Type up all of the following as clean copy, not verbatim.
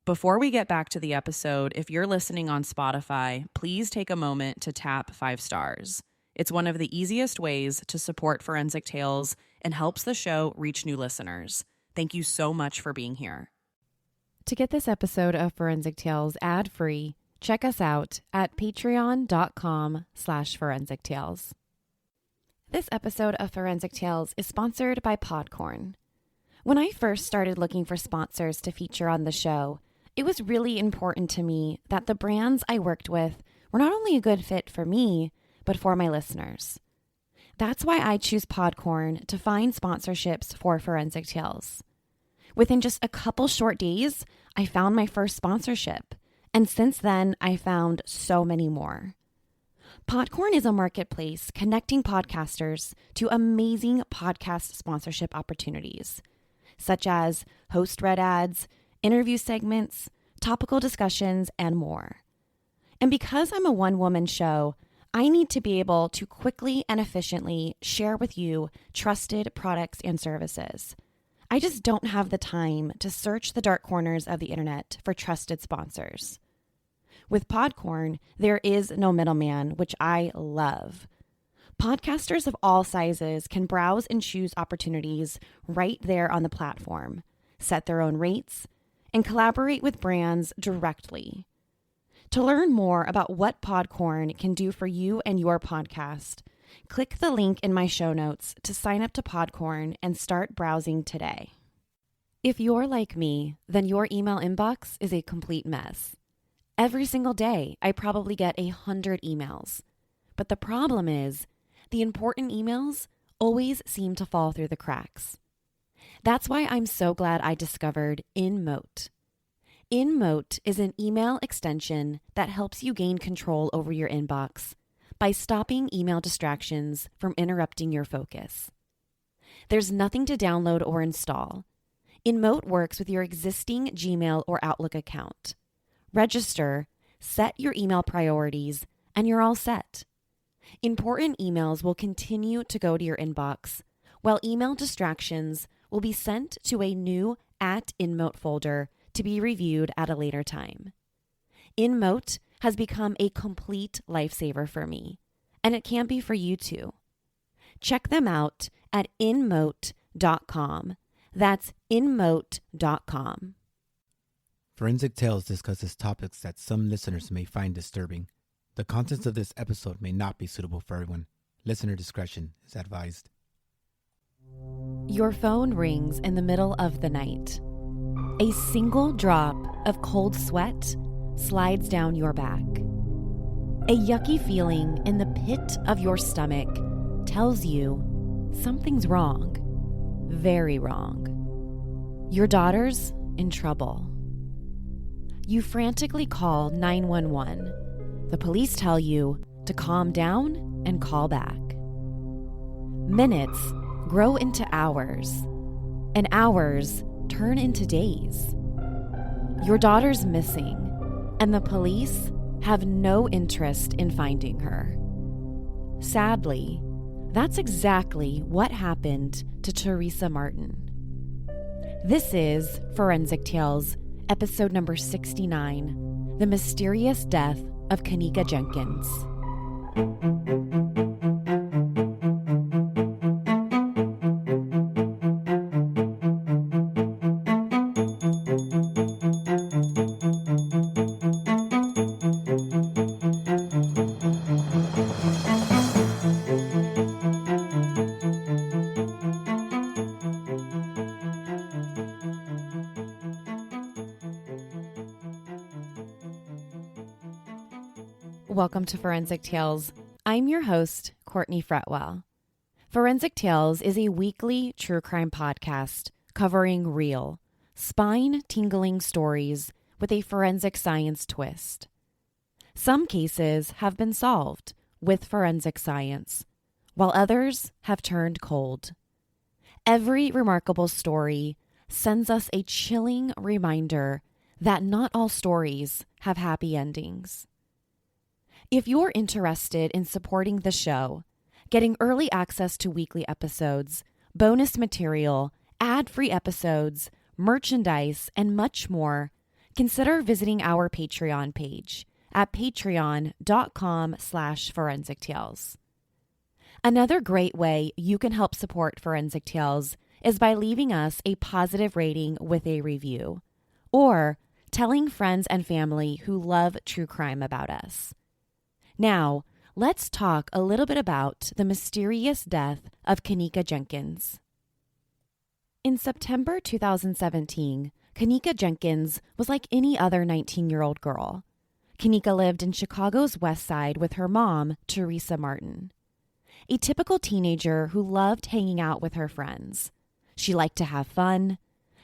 Before we get back to the episode, if you're listening on Spotify, please take a moment to tap 5 stars. It's one of the easiest ways to support Forensic Tales and helps the show reach new listeners. Thank you so much for being here. To get this episode of Forensic Tales ad-free, check us out at patreon.com/Forensic Tales. This episode of Forensic Tales is sponsored by Podcorn. When I first started looking for sponsors to feature on the show, it was really important to me that the brands I worked with were not only a good fit for me, but for my listeners. That's why I choose Podcorn to find sponsorships for Forensic Tales. Within just a couple short days, I found my first sponsorship, and since then, I found so many more. Podcorn is a marketplace connecting podcasters to amazing podcast sponsorship opportunities, such as host-read ads, interview segments, topical discussions, and more. And because I'm a one-woman show, I need to be able to quickly and efficiently share with you trusted products and services. I just don't have the time to search the dark corners of the internet for trusted sponsors. With Podcorn, there is no middleman, which I love. Podcasters of all sizes can browse and choose opportunities right there on the platform, set their own rates, and collaborate with brands directly. To learn more about what Podcorn can do for you and your podcast, click the link in my show notes to sign up to Podcorn and start browsing today. If you're like me, then your email inbox is a complete mess. Every single day, I probably get 100 emails. But the problem is, the important emails always seem to fall through the cracks. That's why I'm so glad I discovered InMote. InMote is an email extension that helps you gain control over your inbox by stopping email distractions from interrupting your focus. There's nothing to download or install. InMote works with your existing Gmail or Outlook account. Register, set your email priorities, and you're all set. Important emails will continue to go to your inbox, while email distractions will be sent to a new @InMote folder to be reviewed at a later time. InMote has become a complete lifesaver for me, and it can be for you too. Check them out at inmote.com. That's inmote.com. Forensic Tales discusses topics that some listeners may find disturbing. The contents of this episode may not be suitable for everyone. Listener discretion is advised. Your phone rings in the middle of the night. A single drop of cold sweat slides down your back. A yucky feeling in the pit of your stomach tells you something's wrong, very wrong. Your daughter's in trouble. You frantically call 911. The police tell you to calm down and call back. Minutes grow into hours, and hours turn into days. Your daughter's missing, and the police have no interest in finding her. Sadly, that's exactly what happened to Teresa Martin. This is Forensic Tales, episode number 69, The Mysterious Death of Kenneka Jenkins. Welcome to Forensic Tales. I'm your host, Courtney Fretwell. Forensic Tales is a weekly true crime podcast covering real, spine-tingling stories with a forensic science twist. Some cases have been solved with forensic science, while others have turned cold. Every remarkable story sends us a chilling reminder that not all stories have happy endings. If you're interested in supporting the show, getting early access to weekly episodes, bonus material, ad-free episodes, merchandise, and much more, consider visiting our Patreon page at patreon.com/Forensic Tales. Another great way you can help support Forensic Tales is by leaving us a positive rating with a review, or telling friends and family who love true crime about us. Now, let's talk a little bit about the mysterious death of Kenneka Jenkins. In September 2017, Kenneka Jenkins was like any other 19-year-old girl. Kenneka lived in Chicago's West Side with her mom, Teresa Martin. A typical teenager who loved hanging out with her friends. She liked to have fun.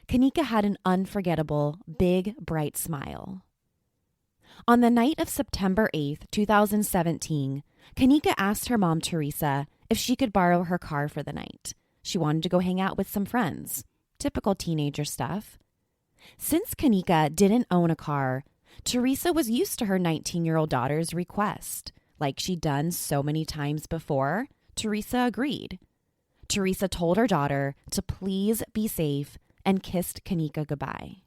Kenneka had an unforgettable, big, bright smile. On the night of September 8th, 2017, Kenneka asked her mom, Teresa, if she could borrow her car for the night. She wanted to go hang out with some friends. Typical teenager stuff. Since Kenneka didn't own a car, Teresa was used to her 19-year-old daughter's request. Like she'd done so many times before, Teresa agreed. Teresa told her daughter to please be safe and kissed Kenneka goodbye.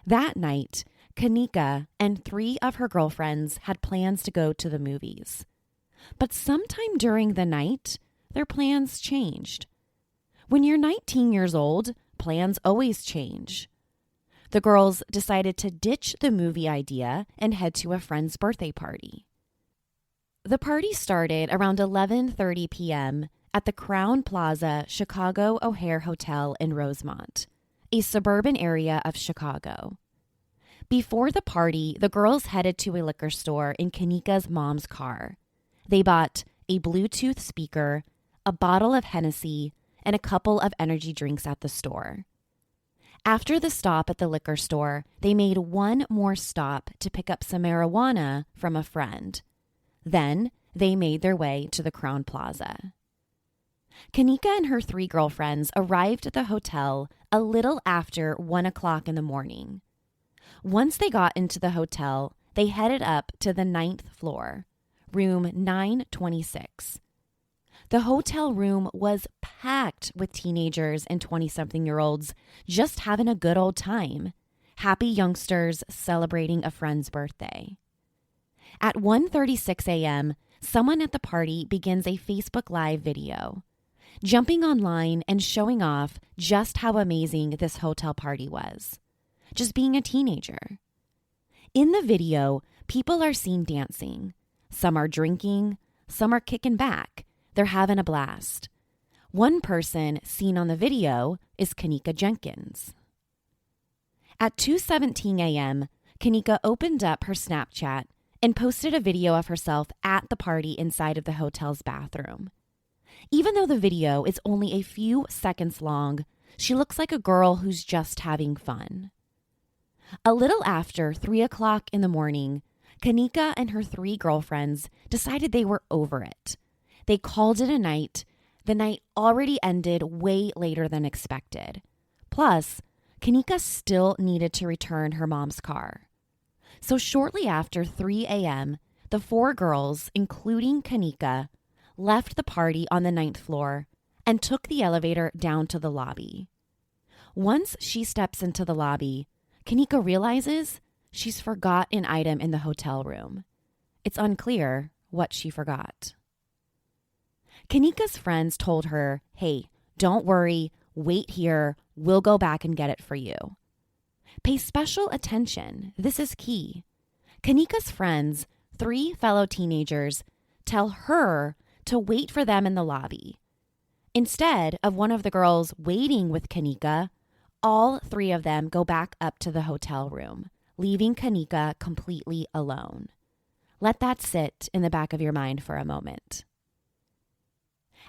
That night, Kenneka and 3 of her girlfriends had plans to go to the movies. But sometime during the night, their plans changed. When you're 19 years old, plans always change. The girls decided to ditch the movie idea and head to a friend's birthday party. The party started around 11:30 p.m. at the Crowne Plaza Chicago O'Hare Hotel in Rosemont, a suburban area of Chicago. Before the party, the girls headed to a liquor store in Kenneka's mom's car. They bought a Bluetooth speaker, a bottle of Hennessy, and a couple of energy drinks at the store. After the stop at the liquor store, they made one more stop to pick up some marijuana from a friend. Then they made their way to the Crowne Plaza. Kenneka and her 3 girlfriends arrived at the hotel a little after 1 o'clock in the morning. Once they got into the hotel, they headed up to the 9th floor, room 926. The hotel room was packed with teenagers and 20-something-year-olds just having a good old time, happy youngsters celebrating a friend's birthday. At 1:36 a.m., someone at the party begins a Facebook Live video, jumping online and showing off just how amazing this hotel party was, just being a teenager. In the video, people are seen dancing. Some are drinking, some are kicking back. They're having a blast. One person seen on the video is Kenneka Jenkins. At 2:17 a.m., Kenneka opened up her Snapchat and posted a video of herself at the party inside of the hotel's bathroom. Even though the video is only a few seconds long, she looks like a girl who's just having fun. A little after 3 o'clock in the morning, Kenneka and her 3 girlfriends decided they were over it. They called it a night. The night already ended way later than expected. Plus, Kenneka still needed to return her mom's car. So shortly after 3 a.m., the 4 girls, including Kenneka, left the party on the 9th floor and took the elevator down to the lobby. Once she steps into the lobby, Kenneka realizes she's forgot an item in the hotel room. It's unclear what she forgot. Kenneka's friends told her, hey, don't worry, wait here, we'll go back and get it for you. Pay special attention, this is key. Kenneka's friends, 3 fellow teenagers, tell her to wait for them in the lobby. Instead of one of the girls waiting with Kenneka, all 3 of them go back up to the hotel room, leaving Kenneka completely alone. Let that sit in the back of your mind for a moment.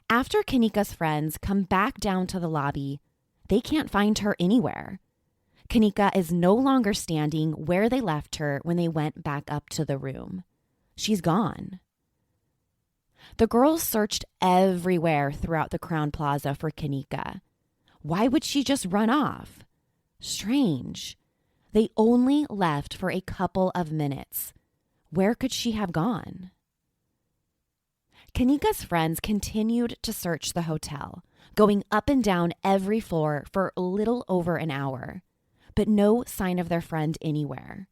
After Kenneka's friends come back down to the lobby, they can't find her anywhere. Kenneka is no longer standing where they left her when they went back up to the room. She's gone. The girls searched everywhere throughout the Crowne Plaza for Kenneka. Why would she just run off? Strange. They only left for a couple of minutes. Where could she have gone? Kenneka's friends continued to search the hotel, going up and down every floor for a little over an hour. but no sign of their friend anywhere.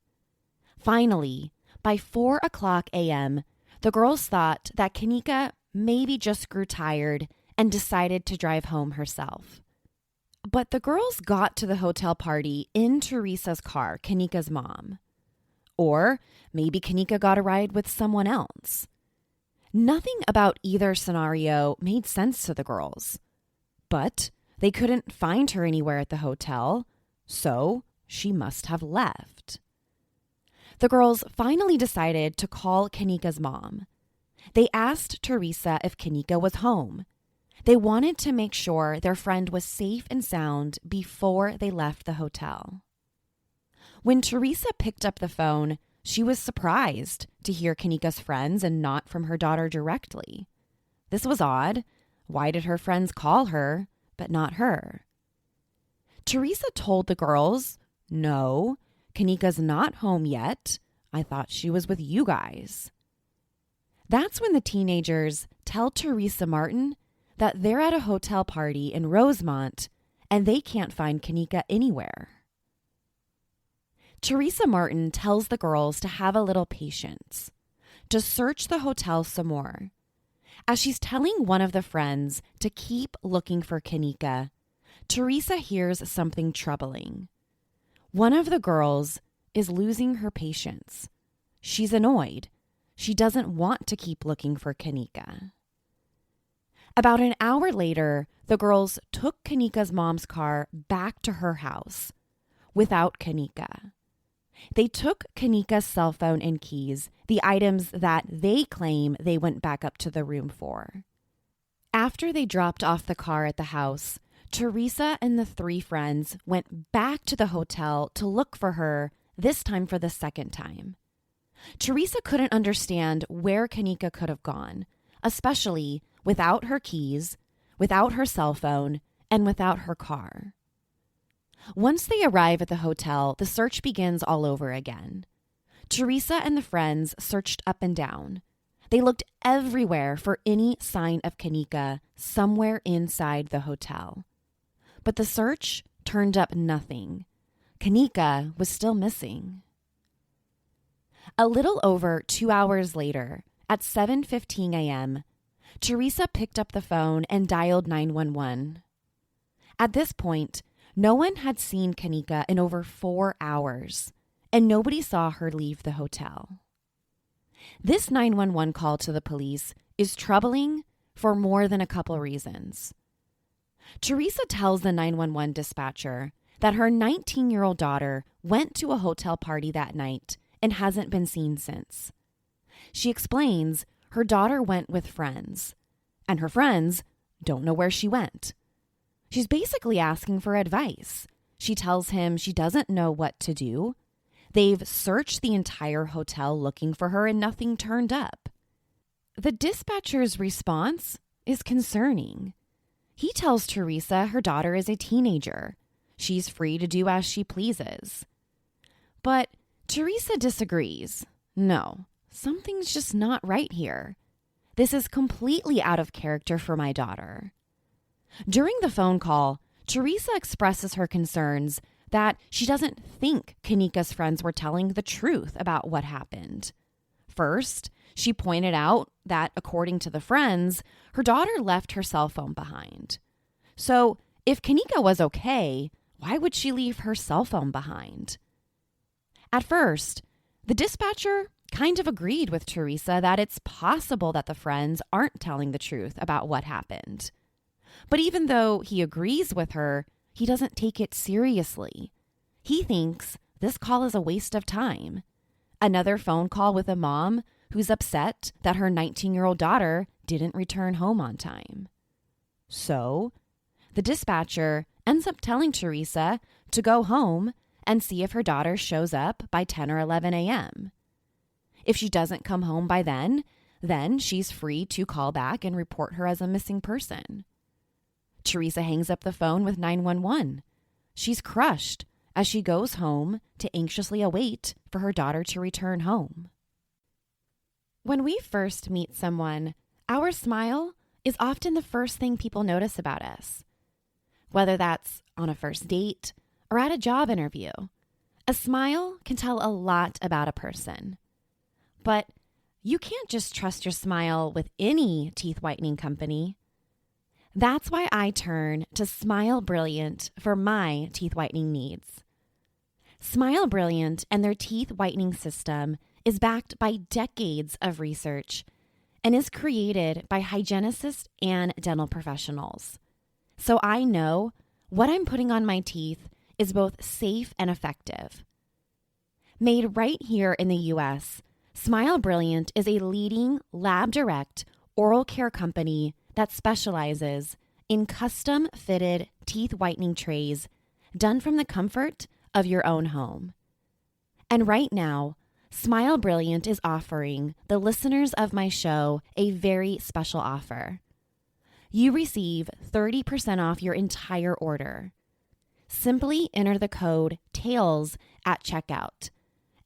Finally, by 4:00 a.m., the girls thought that Kenneka maybe just grew tired and decided to drive home herself. But the girls got to the hotel party in Teresa's car, Kenneka's mom. Or maybe Kenneka got a ride with someone else. Nothing about either scenario made sense to the girls. But they couldn't find her anywhere at the hotel, so she must have left. The girls finally decided to call Kenneka's mom. They asked Teresa if Kenneka was home. They wanted to make sure their friend was safe and sound before they left the hotel. When Teresa picked up the phone, she was surprised to hear Kenneka's friends and not from her daughter directly. This was odd. Why did her friends call her, but not her? Teresa told the girls, "No, Kenneka's not home yet. I thought she was with you guys." That's when the teenagers tell Teresa Martin that they're at a hotel party in Rosemont and they can't find Kenneka anywhere. Teresa Martin tells the girls to have a little patience, to search the hotel some more. As she's telling one of the friends to keep looking for Kenneka, Teresa hears something troubling. One of the girls is losing her patience. She's annoyed. She doesn't want to keep looking for Kenneka. About an hour later, the girls took Kenneka's mom's car back to her house without Kenneka. They took Kenneka's cell phone and keys, the items that they claim they went back up to the room for. After they dropped off the car at the house, Teresa and the three friends went back to the hotel to look for her, this time for the second time. Teresa couldn't understand where Kenneka could have gone, especially without her keys, without her cell phone, and without her car. Once they arrive at the hotel, the search begins all over again. Teresa and the friends searched up and down. They looked everywhere for any sign of Kenneka somewhere inside the hotel. But the search turned up nothing. Kenneka was still missing. A little over 2 hours later, at 7:15 a.m., Teresa picked up the phone and dialed 911. At this point, no one had seen Kenneka in over 4 hours, and nobody saw her leave the hotel. This 911 call to the police is troubling for more than a couple reasons. Teresa tells the 911 dispatcher that her 19-year-old daughter went to a hotel party that night and hasn't been seen since. She explains her daughter went with friends, and her friends don't know where she went. She's basically asking for advice. She tells him she doesn't know what to do. They've searched the entire hotel looking for her and nothing turned up. The dispatcher's response is concerning. He tells Teresa her daughter is a teenager. She's free to do as she pleases. But Teresa disagrees. No, something's just not right here. This is completely out of character for my daughter. During the phone call, Teresa expresses her concerns that she doesn't think Kenneka's friends were telling the truth about what happened. First, she pointed out that, according to the friends, her daughter left her cell phone behind. So, if Kenneka was okay, why would she leave her cell phone behind? At first, the dispatcher kind of agreed with Teresa that it's possible that the friends aren't telling the truth about what happened. But even though he agrees with her, he doesn't take it seriously. He thinks this call is a waste of time. Another phone call with a mom who's upset that her 19-year-old daughter didn't return home on time. So, the dispatcher ends up telling Teresa to go home and see if her daughter shows up by 10 or 11 a.m. If she doesn't come home by then she's free to call back and report her as a missing person. Teresa hangs up the phone with 911. She's crushed as she goes home to anxiously await for her daughter to return home. When we first meet someone, our smile is often the first thing people notice about us. Whether that's on a first date or at a job interview. A smile can tell a lot about a person. But you can't just trust your smile with any teeth whitening company. That's why I turn to Smile Brilliant for my teeth whitening needs. Smile Brilliant and their teeth whitening system is backed by decades of research and is created by hygienists and dental professionals. So I know what I'm putting on my teeth is both safe and effective. Made right here in the U.S., Smile Brilliant is a leading lab-direct oral care company that specializes in custom-fitted teeth whitening trays done from the comfort of your own home. And right now, Smile Brilliant is offering the listeners of my show a very special offer. You receive 30% off your entire order. Simply enter the code TAILS at checkout,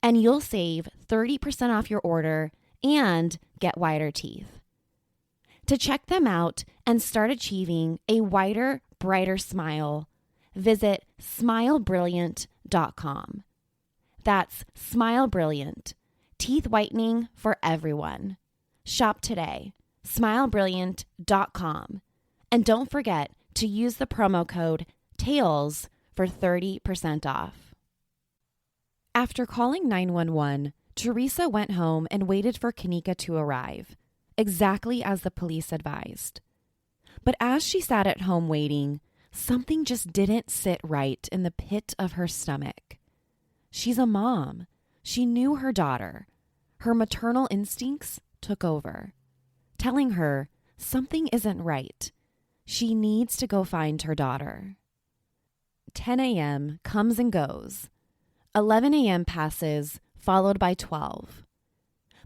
and you'll save 30% off your order and get whiter teeth. To check them out and start achieving a whiter, brighter smile, visit smilebrilliant.com. That's Smile Brilliant, teeth whitening for everyone. Shop today, smilebrilliant.com. And don't forget to use the promo code TAILS for 30% off. After calling 911, Teresa went home and waited for Kenneka to arrive, exactly as the police advised. But as she sat at home waiting, something just didn't sit right in the pit of her stomach. She's a mom. She knew her daughter. Her maternal instincts took over, telling her something isn't right. She needs to go find her daughter. 10 a.m. comes and goes. 11 a.m. passes, followed by 12.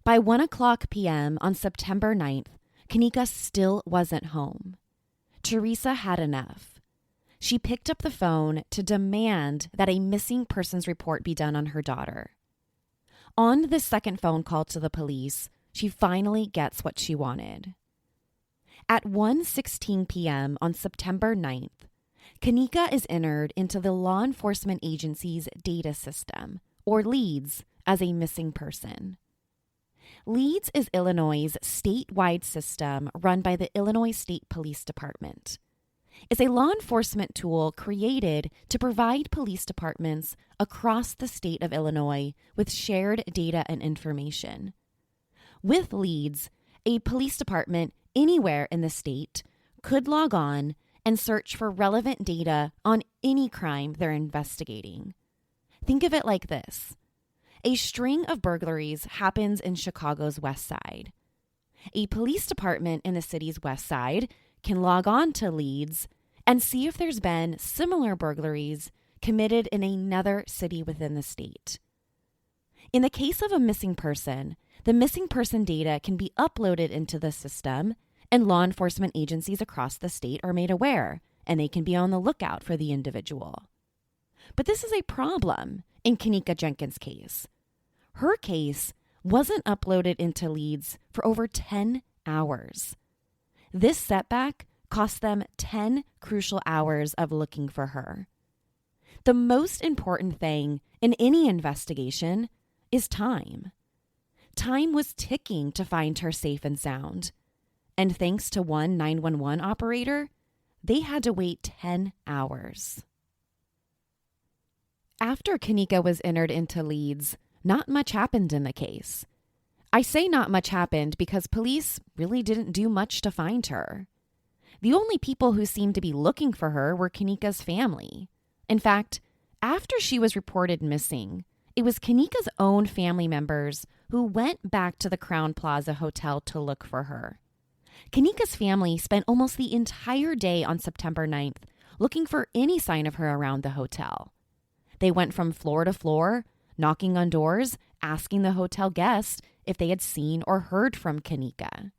By 1 o'clock p.m. on September 9th, Kenneka still wasn't home. Teresa had enough. She picked up the phone to demand that a missing persons report be done on her daughter. On the second phone call to the police, she finally gets what she wanted. At 1:16 p.m. on September 9th, Kenneka is entered into the law enforcement agency's data system, or LEADS, as a missing person. LEADS is Illinois' statewide system run by the Illinois State Police Department. It's a law enforcement tool created to provide police departments across the state of Illinois with shared data and information. With LEADS, a police department anywhere in the state could log on and search for relevant data on any crime they're investigating. Think of it like this. A string of burglaries happens in Chicago's West Side. A police department in the city's West Side can log on to LEADS and see if there's been similar burglaries committed in another city within the state. In the case of a missing person, the missing person data can be uploaded into the system, and law enforcement agencies across the state are made aware, and they can be on the lookout for the individual. But this is a problem in Kenneka Jenkins' case. Her case wasn't uploaded into LEADS for over 10 hours. This setback cost them 10 crucial hours of looking for her. The most important thing in any investigation is time. Time was ticking to find her safe and sound. And thanks to one 911 operator, they had to wait 10 hours. After Kenneka was entered into LEADS, not much happened in the case. I say not much happened because police really didn't do much to find her. The only people who seemed to be looking for her were Kenneka's family. In fact, after she was reported missing, it was Kenneka's own family members who went back to the Crowne Plaza Hotel to look for her. Kenneka's family spent almost the entire day on September 9th looking for any sign of her around the hotel. They went from floor to floor, knocking on doors, asking the hotel guests if they had seen or heard from Kenneka.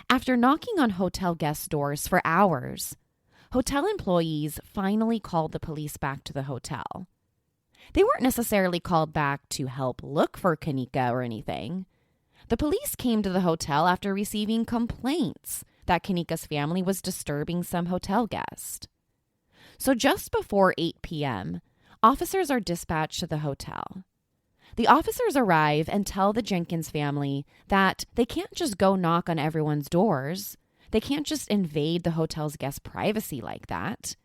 After knocking on hotel guests' doors for hours, hotel employees finally called the police back to the hotel. They weren't necessarily called back to help look for Kenneka or anything. The police came to the hotel after receiving complaints that Kenneka's family was disturbing some hotel guest. So just before 8 p.m., officers are dispatched to the hotel. The officers arrive and tell the Jenkins family that they can't just go knock on everyone's doors. They can't just invade the hotel's guest privacy like that.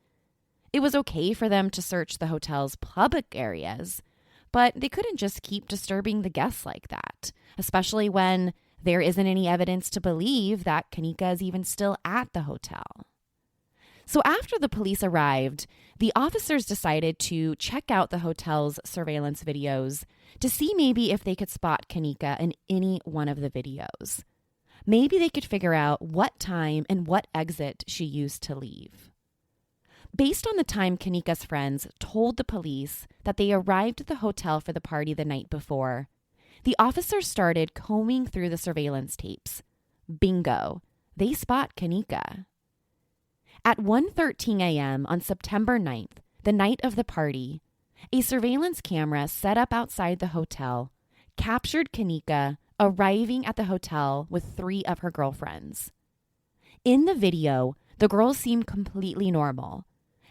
It was okay for them to search the hotel's public areas, but they couldn't just keep disturbing the guests like that, especially when there isn't any evidence to believe that Kenneka is even still at the hotel. So after the police arrived, the officers decided to check out the hotel's surveillance videos to see maybe if they could spot Kenneka in any one of the videos. Maybe they could figure out what time and what exit she used to leave. Based on the time Kenneka's friends told the police that they arrived at the hotel for the party the night before, the officers started combing through the surveillance tapes. Bingo, they spot Kenneka. At 1:13 a.m. on September 9th, the night of the party, a surveillance camera set up outside the hotel captured Kenneka arriving at the hotel with 3 of her girlfriends. In the video, the girls seem completely normal.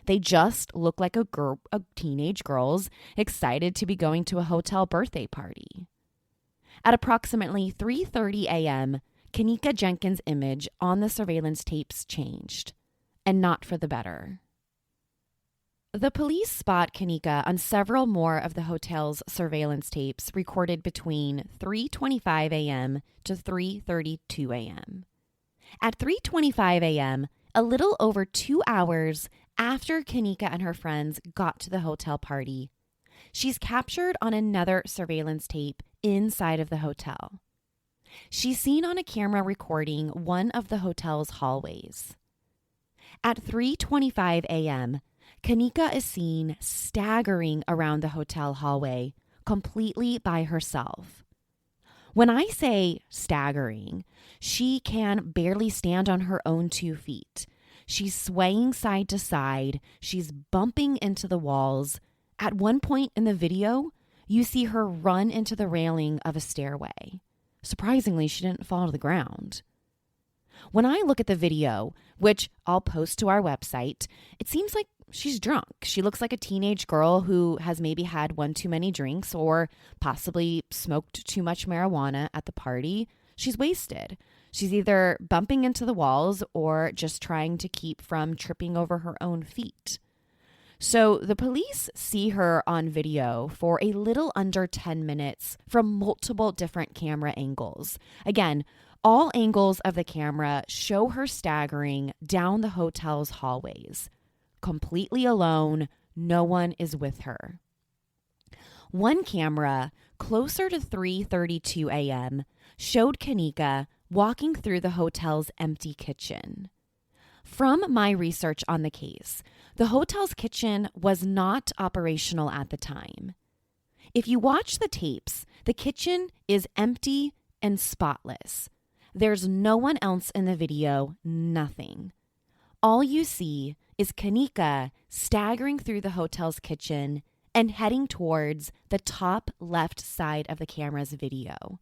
They just look like a group of teenage girls excited to be going to a hotel birthday party. At approximately 3:30 a.m., Kenneka Jenkins' image on the surveillance tapes changed, and not for the better. The police spot Kenneka on several more of the hotel's surveillance tapes recorded between 3:25 a.m. to 3:32 a.m. At 3:25 a.m., a little over 2 hours after Kenneka and her friends got to the hotel party, she's captured on another surveillance tape inside of the hotel. She's seen on a camera recording one of the hotel's hallways. At 3:25 a.m., Kenneka is seen staggering around the hotel hallway completely by herself. When I say staggering, she can barely stand on her own 2 feet. She's swaying side to side. She's bumping into the walls. At one point in the video, you see her run into the railing of a stairway. Surprisingly, she didn't fall to the ground. When I look at the video, which I'll post to our website, it seems like she's drunk. She looks like a teenage girl who has maybe had one too many drinks or possibly smoked too much marijuana at the party. She's wasted. She's either bumping into the walls or just trying to keep from tripping over her own feet. So the police see her on video for a little under 10 minutes from multiple different camera angles. Again, all angles of the camera show her staggering down the hotel's hallways. Completely alone, no one is with her. One camera, closer to 3:32 a.m., showed Kenneka walking through the hotel's empty kitchen. From my research on the case, the hotel's kitchen was not operational at the time. If you watch the tapes, the kitchen is empty and spotless. There's no one else in the video, nothing. All you see is Kenneka staggering through the hotel's kitchen and heading towards the top left side of the camera's video.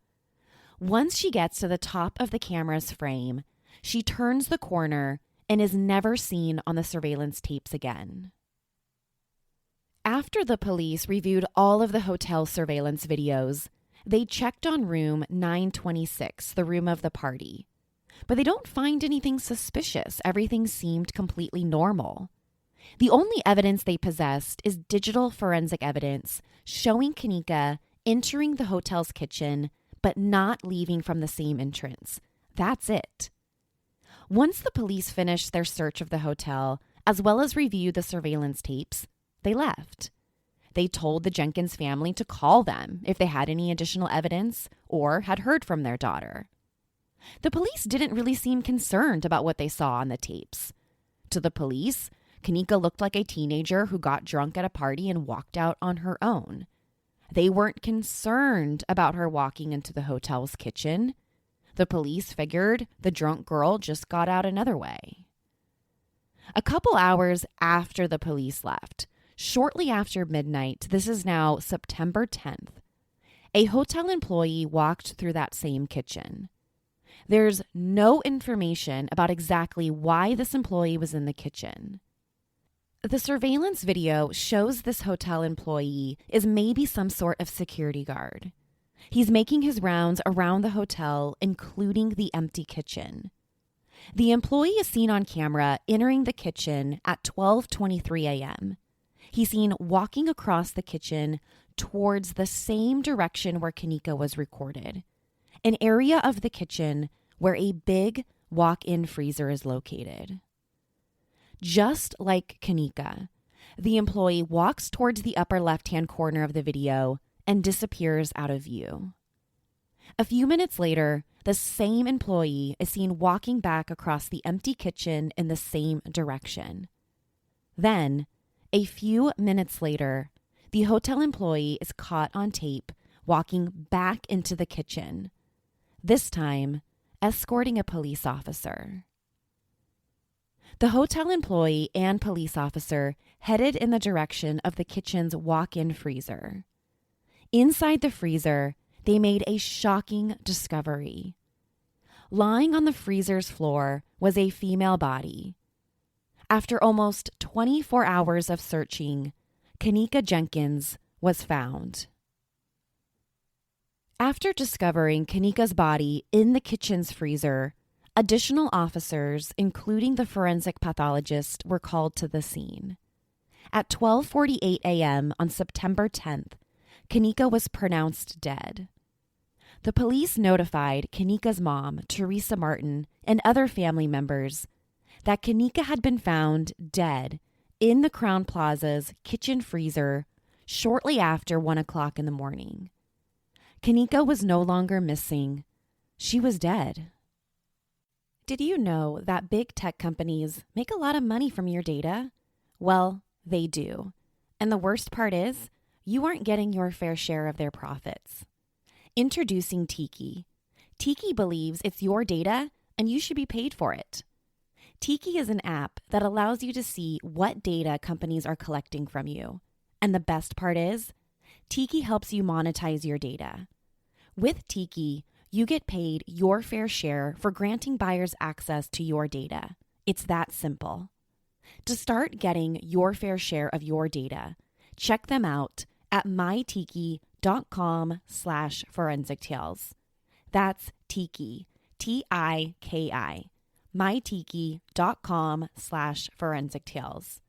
Once she gets to the top of the camera's frame, she turns the corner and is never seen on the surveillance tapes again. After the police reviewed all of the hotel surveillance videos, they checked on room 926, the room of the party. But they don't find anything suspicious. Everything seemed completely normal. The only evidence they possessed is digital forensic evidence showing Kenneka entering the hotel's kitchen but not leaving from the same entrance. That's it. Once the police finished their search of the hotel, as well as reviewed the surveillance tapes, they left. They told the Jenkins family to call them if they had any additional evidence or had heard from their daughter. The police didn't really seem concerned about what they saw on the tapes. To the police, Kenneka looked like a teenager who got drunk at a party and walked out on her own. They weren't concerned about her walking into the hotel's kitchen. The police figured the drunk girl just got out another way. A couple hours after the police left, shortly after midnight, this is now September 10th, a hotel employee walked through that same kitchen. There's no information about exactly why this employee was in the kitchen. The surveillance video shows this hotel employee is maybe some sort of security guard. He's making his rounds around the hotel, including the empty kitchen. The employee is seen on camera entering the kitchen at 12:23 a.m. He's seen walking across the kitchen towards the same direction where Kenneka was recorded, an area of the kitchen where a big walk-in freezer is located. Just like Kenneka, the employee walks towards the upper left-hand corner of the video and disappears out of view. A few minutes later, the same employee is seen walking back across the empty kitchen in the same direction. Then, a few minutes later, the hotel employee is caught on tape walking back into the kitchen, this time escorting a police officer. The hotel employee and police officer headed in the direction of the kitchen's walk-in freezer. Inside the freezer, they made a shocking discovery. Lying on the freezer's floor was a female body. After almost 24 hours of searching, Kenneka Jenkins was found. After discovering Kenneka's body in the kitchen's freezer, additional officers, including the forensic pathologist, were called to the scene. At 12:48 a.m. on September 10th, Kenneka was pronounced dead. The police notified Kenneka's mom, Teresa Martin, and other family members that Kenneka had been found dead in the Crowne Plaza's kitchen freezer shortly after 1 o'clock in the morning. Kenneka was no longer missing. She was dead. Did you know that big tech companies make a lot of money from your data? Well, they do. And the worst part is, you aren't getting your fair share of their profits. Introducing Tiki. Tiki believes it's your data and you should be paid for it. Tiki is an app that allows you to see what data companies are collecting from you. And the best part is, Tiki helps you monetize your data. With Tiki, you get paid your fair share for granting buyers access to your data. It's that simple. To start getting your fair share of your data, check them out at mytiki.com/forensic tales. That's Tiki, Tiki, mytiki.com/forensic tales.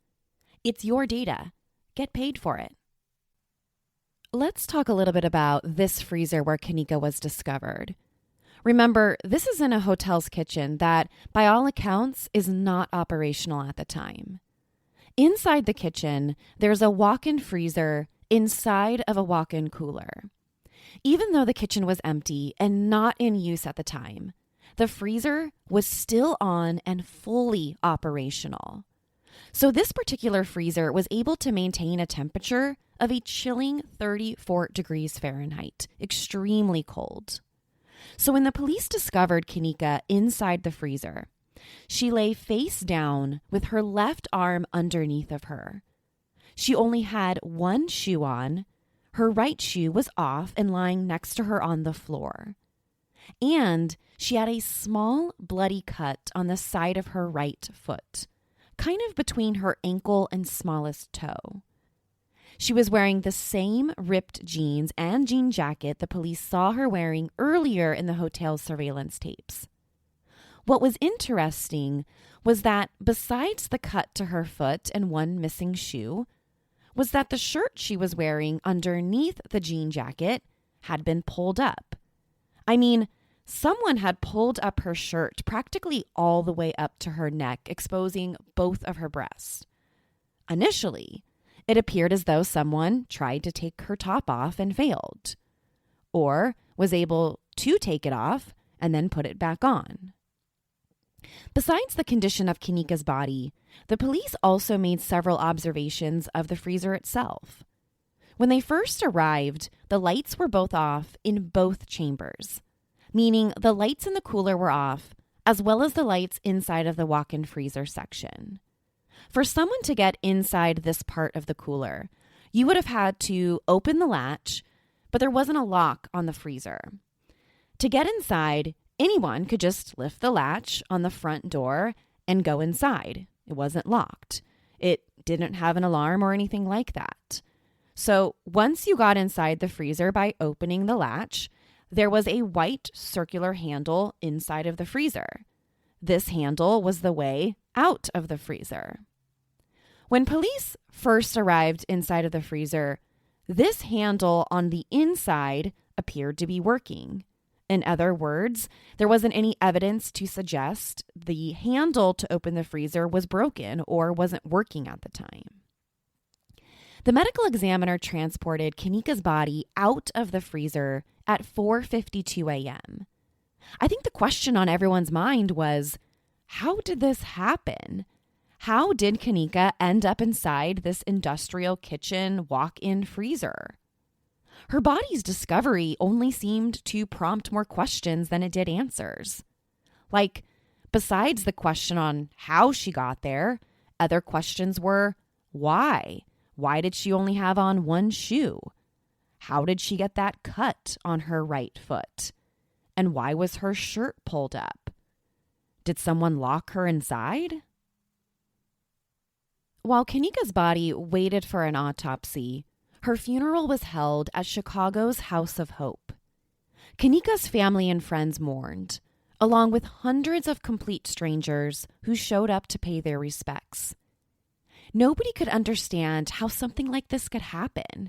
It's your data. Get paid for it. Let's talk a little bit about this freezer where Kenneka was discovered. Remember, this is in a hotel's kitchen that, by all accounts, is not operational at the time. Inside the kitchen, there's a walk-in freezer inside of a walk-in cooler. Even though the kitchen was empty and not in use at the time, the freezer was still on and fully operational. So this particular freezer was able to maintain a temperature of a chilling 34 degrees Fahrenheit, extremely cold. So when the police discovered Kenneka inside the freezer, she lay face down with her left arm underneath of her. She only had one shoe on. Her right shoe was off and lying next to her on the floor. And she had a small bloody cut on the side of her right foot, kind of between her ankle and smallest toe. She was wearing the same ripped jeans and jean jacket the police saw her wearing earlier in the hotel's surveillance tapes. What was interesting was that besides the cut to her foot and one missing shoe, was that the shirt she was wearing underneath the jean jacket had been pulled up. I mean, someone had pulled up her shirt practically all the way up to her neck, exposing both of her breasts. Initially, it appeared as though someone tried to take her top off and failed, or was able to take it off and then put it back on. Besides the condition of Kenneka's body, the police also made several observations of the freezer itself. When they first arrived, the lights were both off in both chambers, meaning the lights in the cooler were off, as well as the lights inside of the walk-in freezer section. For someone to get inside this part of the cooler, you would have had to open the latch, but there wasn't a lock on the freezer. To get inside, anyone could just lift the latch on the front door and go inside. It wasn't locked. It didn't have an alarm or anything like that. So once you got inside the freezer by opening the latch, there was a white circular handle inside of the freezer. This handle was the way out of the freezer. When police first arrived inside of the freezer, this handle on the inside appeared to be working. In other words, there wasn't any evidence to suggest the handle to open the freezer was broken or wasn't working at the time. The medical examiner transported Kenneka's body out of the freezer at 4:52 a.m. I think the question on everyone's mind was, how did this happen? How did Kenneka end up inside this industrial kitchen walk-in freezer? Her body's discovery only seemed to prompt more questions than it did answers. Like, besides the question on how she got there, other questions were, why? Why did she only have on one shoe? How did she get that cut on her right foot? And why was her shirt pulled up? Did someone lock her inside? While Kenneka's body waited for an autopsy, her funeral was held at Chicago's House of Hope. Kenneka's family and friends mourned, along with hundreds of complete strangers who showed up to pay their respects. Nobody could understand how something like this could happen.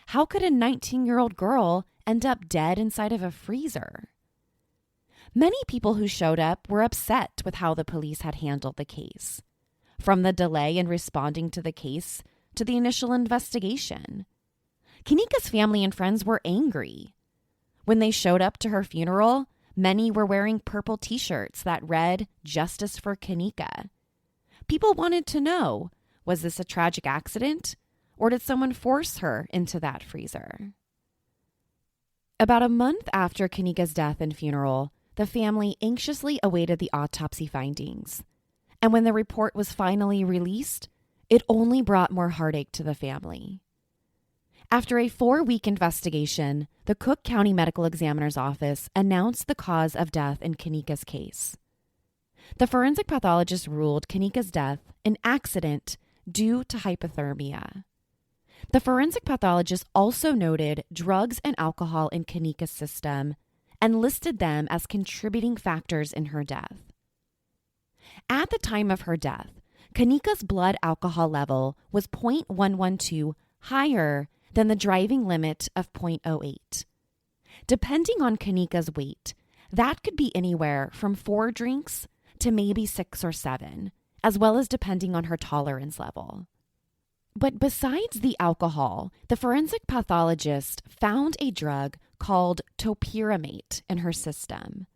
How could a 19-year-old girl end up dead inside of a freezer? Many people who showed up were upset with how the police had handled the case, from the delay in responding to the case to the initial investigation. Kenneka's family and friends were angry. When they showed up to her funeral, many were wearing purple t-shirts that read, "Justice for Kenneka." People wanted to know, was this a tragic accident, or did someone force her into that freezer? About a month after Kenneka's death and funeral, the family anxiously awaited the autopsy findings. And when the report was finally released, it only brought more heartache to the family. After a 4-week investigation, the Cook County Medical Examiner's Office announced the cause of death in Kenneka's case. The forensic pathologist ruled Kenneka's death an accident due to hypothermia. The forensic pathologist also noted drugs and alcohol in Kenneka's system and listed them as contributing factors in her death. At the time of her death, Kenneka's blood alcohol level was 0.112 higher than the driving limit of 0.08. Depending on Kenneka's weight, that could be anywhere from 4 drinks to maybe 6 or 7, as well as depending on her tolerance level. But besides the alcohol, the forensic pathologist found a drug called topiramate in her system.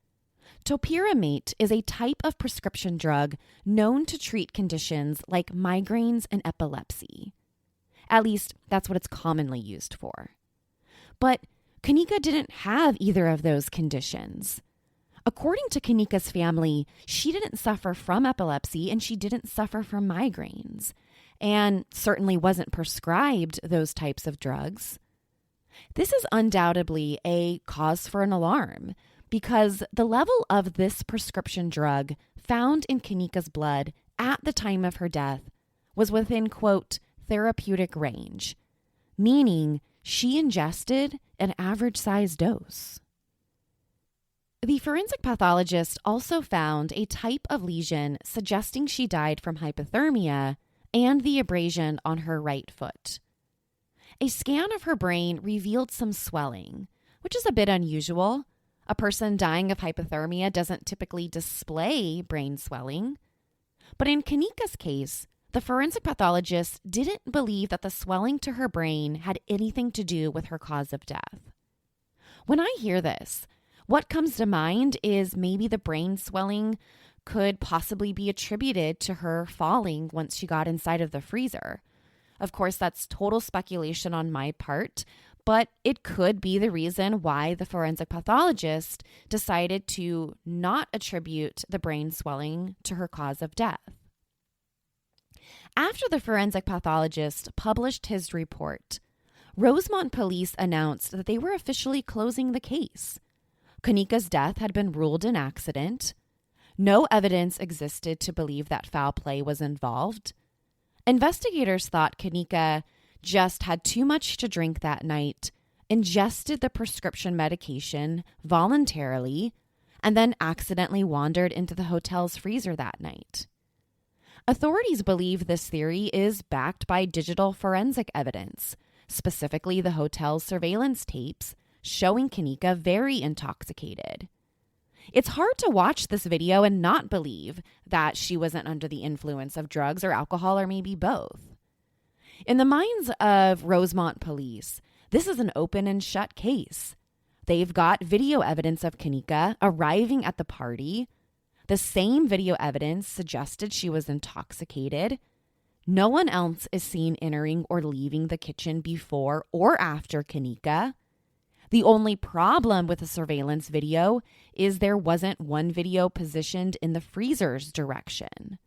Topiramate is a type of prescription drug known to treat conditions like migraines and epilepsy. At least, that's what it's commonly used for. But Kenneka didn't have either of those conditions. According to Kenneka's family, she didn't suffer from epilepsy and she didn't suffer from migraines, and certainly wasn't prescribed those types of drugs. This is undoubtedly a cause for an alarm, because the level of this prescription drug found in Kenneka's blood at the time of her death was within, quote, therapeutic range, meaning she ingested an average-sized dose. The forensic pathologist also found a type of lesion suggesting she died from hypothermia and the abrasion on her right foot. A scan of her brain revealed some swelling, which is a bit unusual. A person dying of hypothermia doesn't typically display brain swelling. But in Kenneka's case, the forensic pathologist didn't believe that the swelling to her brain had anything to do with her cause of death. When I hear this, what comes to mind is maybe the brain swelling could possibly be attributed to her falling once she got inside of the freezer. Of course, that's total speculation on my part, but it could be the reason why the forensic pathologist decided to not attribute the brain swelling to her cause of death. After the forensic pathologist published his report, Rosemont police announced that they were officially closing the case. Kenneka's death had been ruled an accident. No evidence existed to believe that foul play was involved. Investigators thought Kenneka just had too much to drink that night, ingested the prescription medication voluntarily, and then accidentally wandered into the hotel's freezer that night. Authorities believe this theory is backed by digital forensic evidence, specifically the hotel's surveillance tapes showing Kenneka very intoxicated. It's hard to watch this video and not believe that she wasn't under the influence of drugs or alcohol, or maybe both. In the minds of Rosemont police, this is an open and shut case. They've got video evidence of Kenneka arriving at the party. The same video evidence suggested she was intoxicated. No one else is seen entering or leaving the kitchen before or after Kenneka. The only problem with the surveillance video is there wasn't one video positioned in the freezer's direction.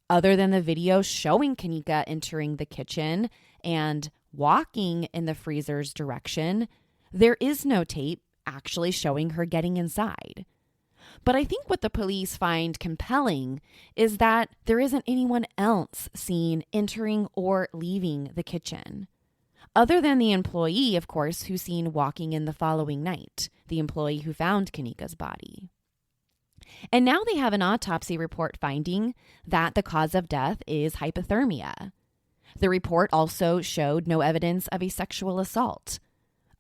Other than the video showing Kenneka entering the kitchen and walking in the freezer's direction, there is no tape actually showing her getting inside. But I think what the police find compelling is that there isn't anyone else seen entering or leaving the kitchen. Other than the employee, of course, who's seen walking in the following night, the employee who found Kenneka's body. And now they have an autopsy report finding that the cause of death is hypothermia. The report also showed no evidence of a sexual assault.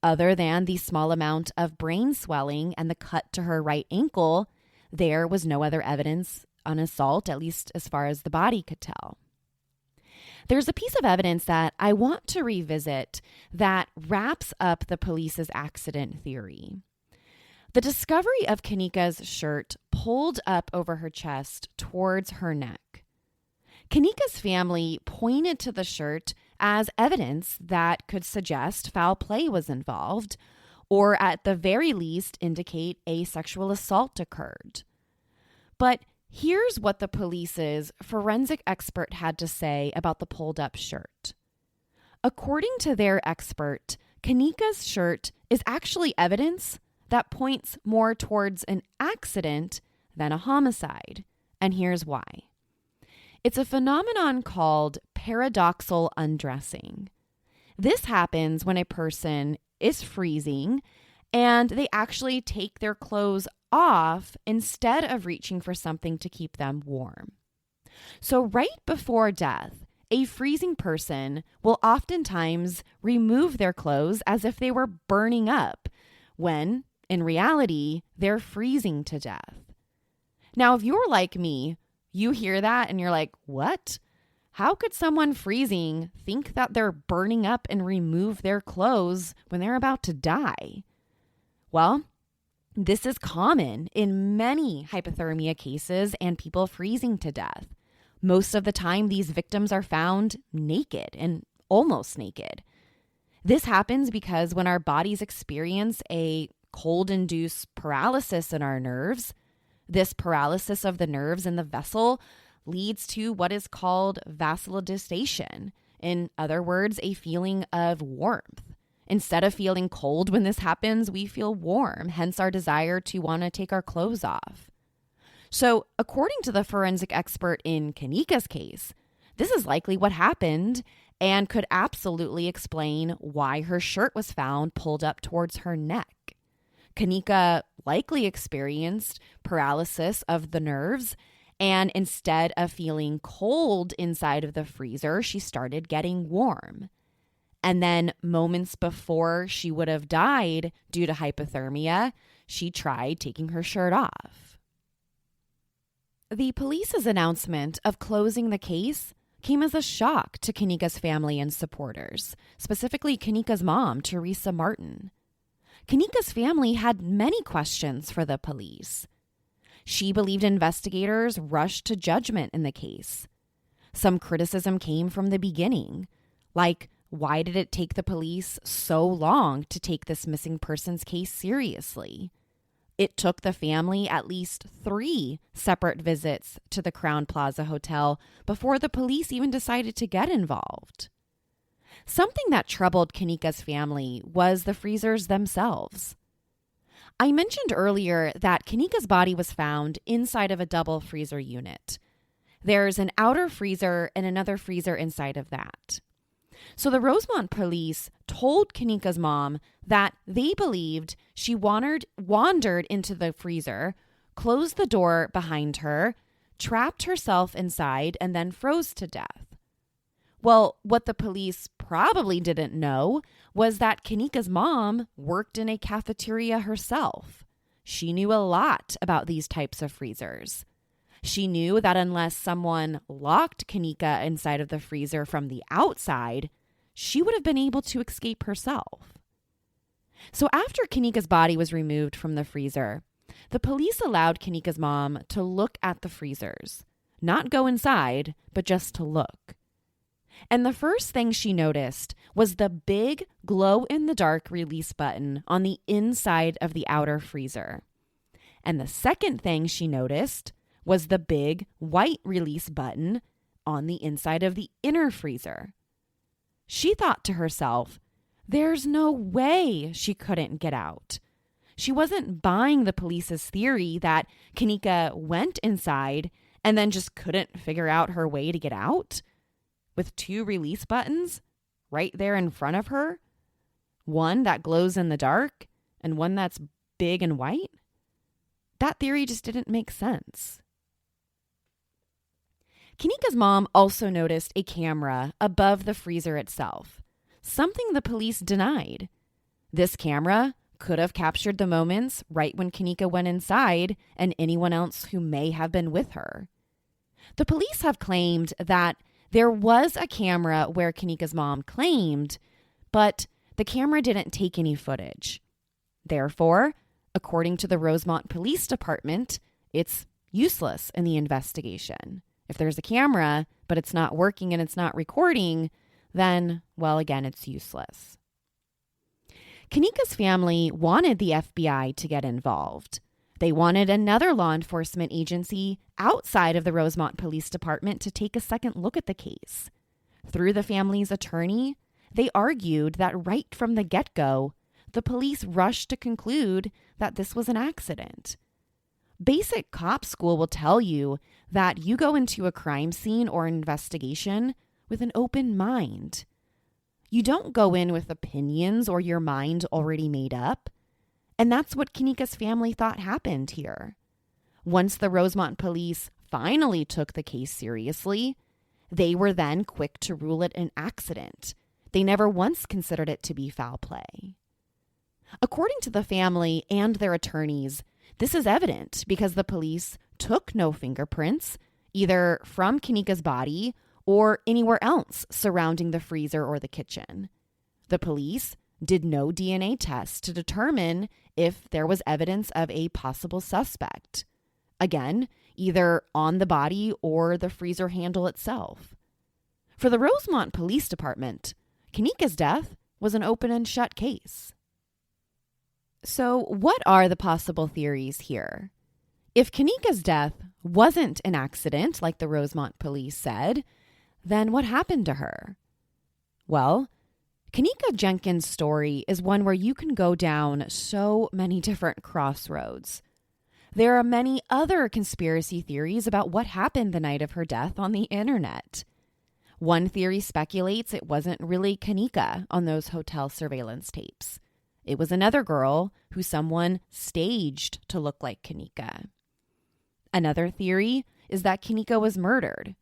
Other than the small amount of brain swelling and the cut to her right ankle, there was no other evidence on assault, at least as far as the body could tell. There's a piece of evidence that I want to revisit that wraps up the police's accident theory. The discovery of Kenneka's shirt pulled up over her chest towards her neck. Kenneka's family pointed to the shirt as evidence that could suggest foul play was involved, or at the very least indicate a sexual assault occurred. But here's what the police's forensic expert had to say about the pulled-up shirt. According to their expert, Kenneka's shirt is actually evidence that points more towards an accident than a homicide. And here's why. It's a phenomenon called paradoxal undressing. This happens when a person is freezing and they actually take their clothes off instead of reaching for something to keep them warm. So right before death, a freezing person will oftentimes remove their clothes as if they were burning up, when in reality, they're freezing to death. Now, if you're like me, you hear that and you're like, what? How could someone freezing think that they're burning up and remove their clothes when they're about to die? Well, this is common in many hypothermia cases and people freezing to death. Most of the time, these victims are found naked and almost naked. This happens because when our bodies experience a cold-induced paralysis in our nerves, this paralysis of the nerves in the vessel leads to what is called vasodilation. In other words, a feeling of warmth. Instead of feeling cold when this happens, we feel warm, hence our desire to want to take our clothes off. So, according to the forensic expert in Kenneka's case, this is likely what happened and could absolutely explain why her shirt was found pulled up towards her neck. Kenneka likely experienced paralysis of the nerves, and instead of feeling cold inside of the freezer, she started getting warm. And then moments before she would have died due to hypothermia, she tried taking her shirt off. The police's announcement of closing the case came as a shock to Kenneka's family and supporters, specifically Kenneka's mom, Teresa Martin. Kenneka's family had many questions for the police. She believed investigators rushed to judgment in the case. Some criticism came from the beginning, like, why did it take the police so long to take this missing persons case seriously? It took the family at least 3 separate visits to the Crowne Plaza Hotel before the police even decided to get involved. Something that troubled Kenneka's family was the freezers themselves. I mentioned earlier that Kenneka's body was found inside of a double freezer unit. There's an outer freezer and another freezer inside of that. So the Rosemont police told Kenneka's mom that they believed she wandered into the freezer, closed the door behind her, trapped herself inside, and then froze to death. Well, what the police probably didn't know was that Kenneka's mom worked in a cafeteria herself. She knew a lot about these types of freezers. She knew that unless someone locked Kenneka inside of the freezer from the outside, she would have been able to escape herself. So after Kenneka's body was removed from the freezer, the police allowed Kenneka's mom to look at the freezers, not go inside, but just to look. And the first thing she noticed was the big glow-in-the-dark release button on the inside of the outer freezer. And the second thing she noticed was the big white release button on the inside of the inner freezer. She thought to herself, there's no way she couldn't get out. She wasn't buying the police's theory that Kenneka went inside and then just couldn't figure out her way to get out. With two release buttons right there in front of her, one that glows in the dark and one that's big and white. That theory just didn't make sense. Kenneka's mom also noticed a camera above the freezer itself, something the police denied. This camera could have captured the moments right when Kenneka went inside and anyone else who may have been with her. The police have claimed that there was a camera where Kenneka's mom claimed, but the camera didn't take any footage. Therefore, according to the Rosemont Police Department, it's useless in the investigation. If there's a camera, but it's not working and it's not recording, then, well, again, it's useless. Kenneka's family wanted the FBI to get involved. They wanted another law enforcement agency outside of the Rosemont Police Department to take a second look at the case. Through the family's attorney, they argued that right from the get-go, the police rushed to conclude that this was an accident. Basic cop school will tell you that you go into a crime scene or investigation with an open mind. You don't go in with opinions or your mind already made up. And that's what Kenneka's family thought happened here. Once the Rosemont police finally took the case seriously, they were then quick to rule it an accident. They never once considered it to be foul play. According to the family and their attorneys, this is evident because the police took no fingerprints, either from Kenneka's body or anywhere else surrounding the freezer or the kitchen. The police did no DNA tests to determine if there was evidence of a possible suspect. Again, either on the body or the freezer handle itself. For the Rosemont Police Department, Kenneka's death was an open and shut case. So what are the possible theories here? If Kenneka's death wasn't an accident, like the Rosemont police said, then what happened to her? Well, Kenneka Jenkins' story is one where you can go down so many different crossroads. There are many other conspiracy theories about what happened the night of her death on the internet. One theory speculates it wasn't really Kenneka on those hotel surveillance tapes. It was another girl who someone staged to look like Kenneka. Another theory is that Kenneka was murdered.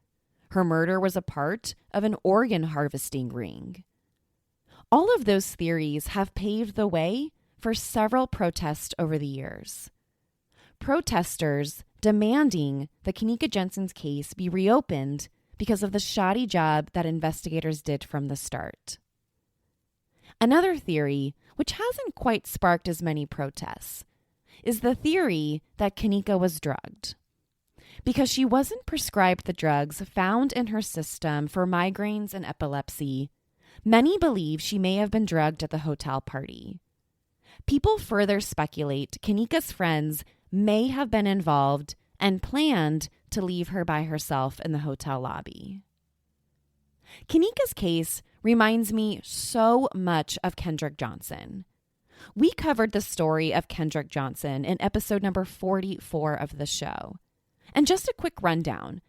Her murder was a part of an organ harvesting ring. All of those theories have paved the way for several protests over the years. Protesters demanding the Kenneka Jenkins case be reopened because of the shoddy job that investigators did from the start. Another theory, which hasn't quite sparked as many protests, is the theory that Kenneka was drugged. Because she wasn't prescribed the drugs found in her system for migraines and epilepsy, many believe she may have been drugged at the hotel party. People further speculate Kenneka's friends may have been involved and planned to leave her by herself in the hotel lobby. Kenneka's case reminds me so much of Kendrick Johnson. We covered the story of Kendrick Johnson in episode number 44 of the show. And just a quick rundown.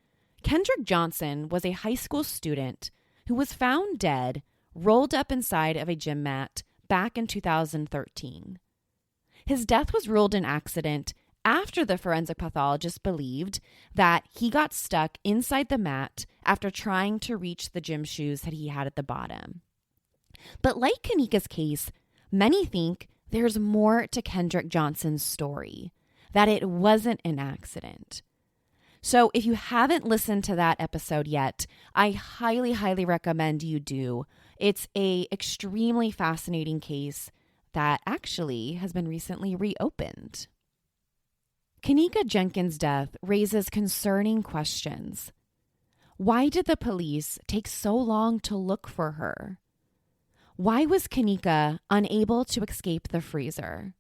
Kendrick Johnson was a high school student who was found dead, rolled up inside of a gym mat back in 2013. His death was ruled an accident after the forensic pathologist believed that he got stuck inside the mat after trying to reach the gym shoes that he had at the bottom. But like Kenneka's case, many think there's more to Kendrick Johnson's story, that it wasn't an accident. So if you haven't listened to that episode yet, I highly, highly recommend you do. It's an extremely fascinating case that actually has been recently reopened. Kenneka Jenkins' death raises concerning questions. Why did the police take so long to look for her? Why was Kenneka unable to escape the freezer?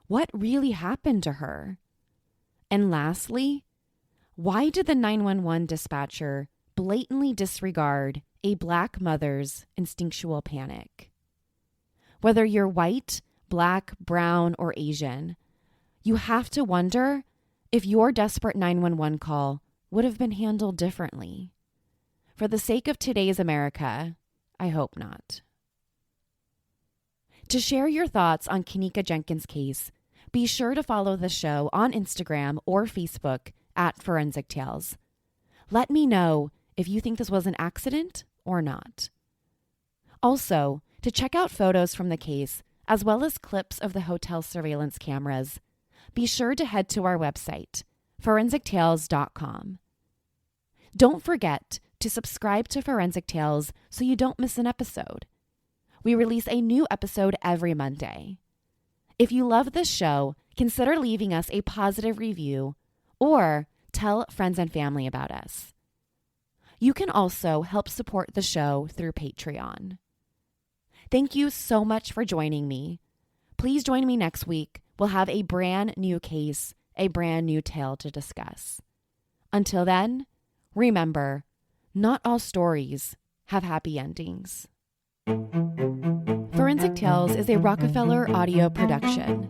What really happened to her? And lastly, why did the 911 dispatcher blatantly disregard a Black mother's instinctual panic? Whether you're white, Black, brown, or Asian, you have to wonder if your desperate 911 call would have been handled differently. For the sake of today's America, I hope not. To share your thoughts on Kenneka Jenkins' case, be sure to follow the show on Instagram or Facebook at Forensic Tales. Let me know if you think this was an accident or not. Also, to check out photos from the case, as well as clips of the hotel surveillance cameras, be sure to head to our website, forensictales.com. Don't forget to subscribe to Forensic Tales so you don't miss an episode. We release a new episode every Monday. If you love this show, consider leaving us a positive review or tell friends and family about us. You can also help support the show through Patreon. Thank you so much for joining me. Please join me next week. We'll have a brand new case, a brand new tale to discuss. Until then, remember, not all stories have happy endings. Forensic Tales is a Rockefeller audio production.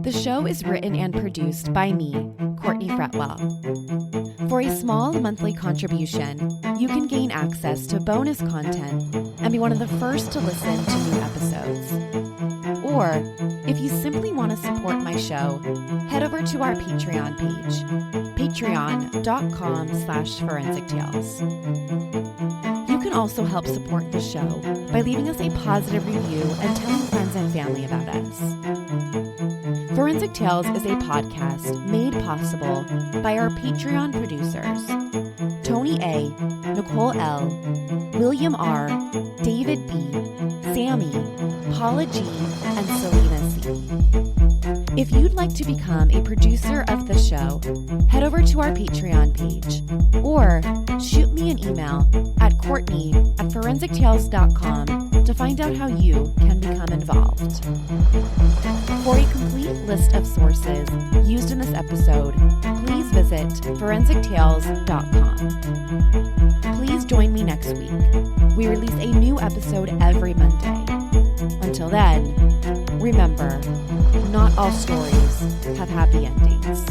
The show is written and produced by me, Courtney Fretwell. For a small monthly contribution, you can gain access to bonus content and be one of the first to listen to new episodes. Or, if you simply want to support my show, head over to our Patreon page, patreon.com/forensictales. You can also help support the show by leaving us a positive review and telling friends and family about us. Forensic Tales is a podcast made possible by our Patreon producers, Tony A., Nicole L., William R., David B., Sammy, Paula G., and Selena C. If you'd like to become a producer of the show, head over to our Patreon page or shoot me an email at courtney@forensictales.com to find out how you can become involved. For a complete list of sources used in this episode, please visit forensictales.com. Please join me next week. We release a new episode every Monday. Until then, remember, not all stories have happy endings.